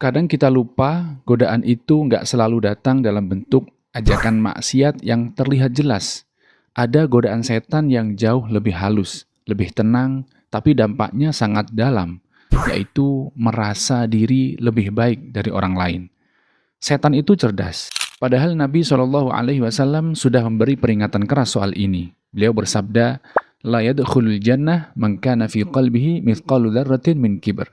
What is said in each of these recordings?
Kadang kita lupa godaan itu nggak selalu datang dalam bentuk ajakan maksiat yang terlihat jelas. Ada godaan setan yang jauh lebih halus, lebih tenang, tapi dampaknya sangat dalam, yaitu merasa diri lebih baik dari orang lain. Setan itu cerdas. Padahal Nabi SAW sudah memberi peringatan keras soal ini. Beliau bersabda, "La yadkhulul jannah man kana fi qalbihi mithqalu dzarratin min kibr."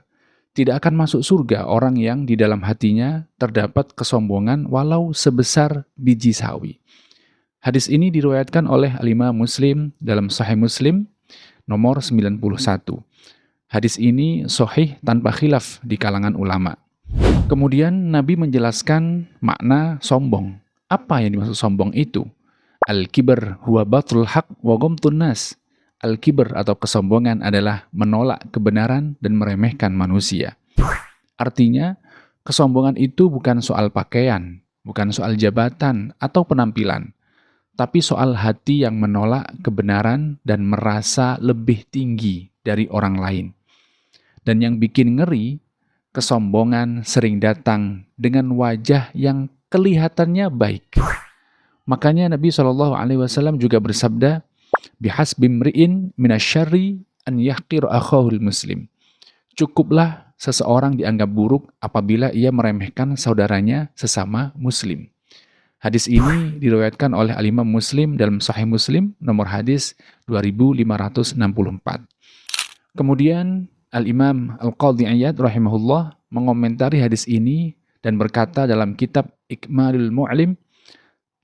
Tidak akan masuk surga orang yang di dalam hatinya terdapat kesombongan walau sebesar biji sawi. Hadis ini diriwayatkan oleh Al-Imam Muslim dalam Sahih Muslim nomor 91. Hadis ini sahih tanpa khilaf di kalangan ulama. Kemudian Nabi menjelaskan makna sombong. Apa yang dimaksud sombong itu? Al-kibr huwa batrul haq wa ghamtun nas. Al-kibr atau kesombongan adalah menolak kebenaran dan meremehkan manusia. Artinya, kesombongan itu bukan soal pakaian, bukan soal jabatan atau penampilan, tapi soal hati yang menolak kebenaran dan merasa lebih tinggi dari orang lain. Dan yang bikin ngeri, kesombongan sering datang dengan wajah yang kelihatannya baik. Makanya Nabi SAW juga bersabda, "Bihasbi mri'in minasyarri an yahqir akhahul muslim." Cukuplah seseorang dianggap buruk apabila ia meremehkan saudaranya sesama muslim. Hadis ini diriwayatkan oleh Al-Imam Muslim dalam Sahih Muslim nomor hadis 2564. Kemudian Al-Imam Al-Qadhi Iyad rahimahullah mengomentari hadis ini dan berkata dalam kitab Ikmalul Mu'lim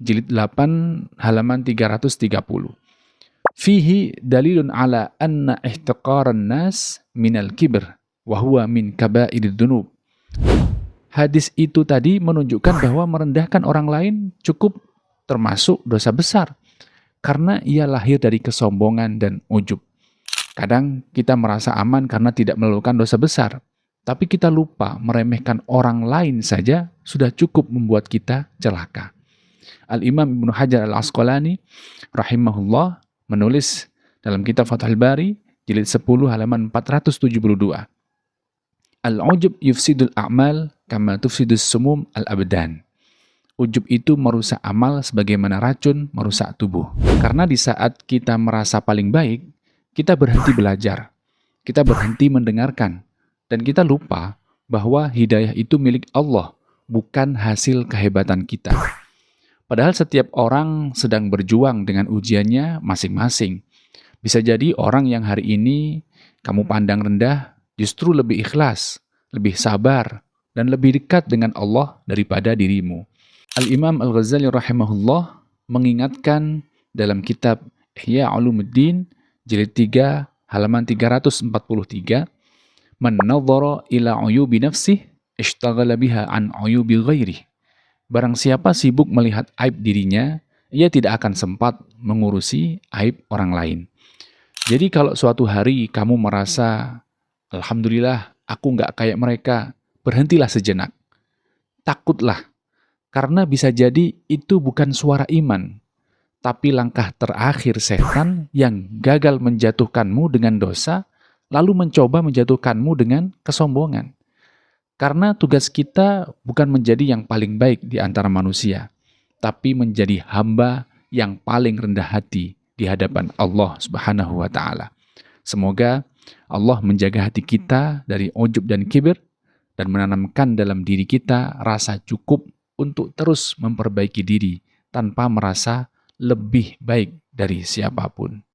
jilid 8 halaman 330. Fihi dalilun ala anna ihtiqaran nas minal kibr wa huwa min kaba'irid dzunub. Hadis itu tadi menunjukkan bahwa merendahkan orang lain cukup termasuk dosa besar karena ia lahir dari kesombongan dan ujub. Kadang kita merasa aman karena tidak melakukan dosa besar, tapi kita lupa meremehkan orang lain saja sudah cukup membuat kita celaka. Al-Imam Ibnu Hajar Al-Asqalani rahimahullah menulis dalam kitab Fathul Bari jilid 10 halaman 472. Al-ujub yufsidul a'mal kama tufsidus sumum al-abdan. Ujub itu merusak amal sebagaimana racun merusak tubuh. Karena di saat kita merasa paling baik, kita berhenti belajar, kita berhenti mendengarkan, dan kita lupa bahwa hidayah itu milik Allah, bukan hasil kehebatan kita. Padahal setiap orang sedang berjuang dengan ujiannya masing-masing. Bisa jadi orang yang hari ini kamu pandang rendah justru lebih ikhlas, lebih sabar, dan lebih dekat dengan Allah daripada dirimu. Al-Imam Al-Ghazali rahimahullah mengingatkan dalam kitab Ihya Ulumuddin jilid 3 halaman 343, "Man nadhara ila uyubi nafsih ishtaghala biha an uyubi ghairih." Barang siapa sibuk melihat aib dirinya, ia tidak akan sempat mengurusi aib orang lain. Jadi kalau suatu hari kamu merasa, "Alhamdulillah, aku nggak kayak mereka," berhentilah sejenak. Takutlah, karena bisa jadi itu bukan suara iman, tapi langkah terakhir setan yang gagal menjatuhkanmu dengan dosa, lalu mencoba menjatuhkanmu dengan kesombongan. Karena tugas kita bukan menjadi yang paling baik di antara manusia, tapi menjadi hamba yang paling rendah hati di hadapan Allah Subhanahu wa Ta'ala. Semoga Allah menjaga hati kita dari ujub dan kibir dan menanamkan dalam diri kita rasa cukup untuk terus memperbaiki diri tanpa merasa lebih baik dari siapapun.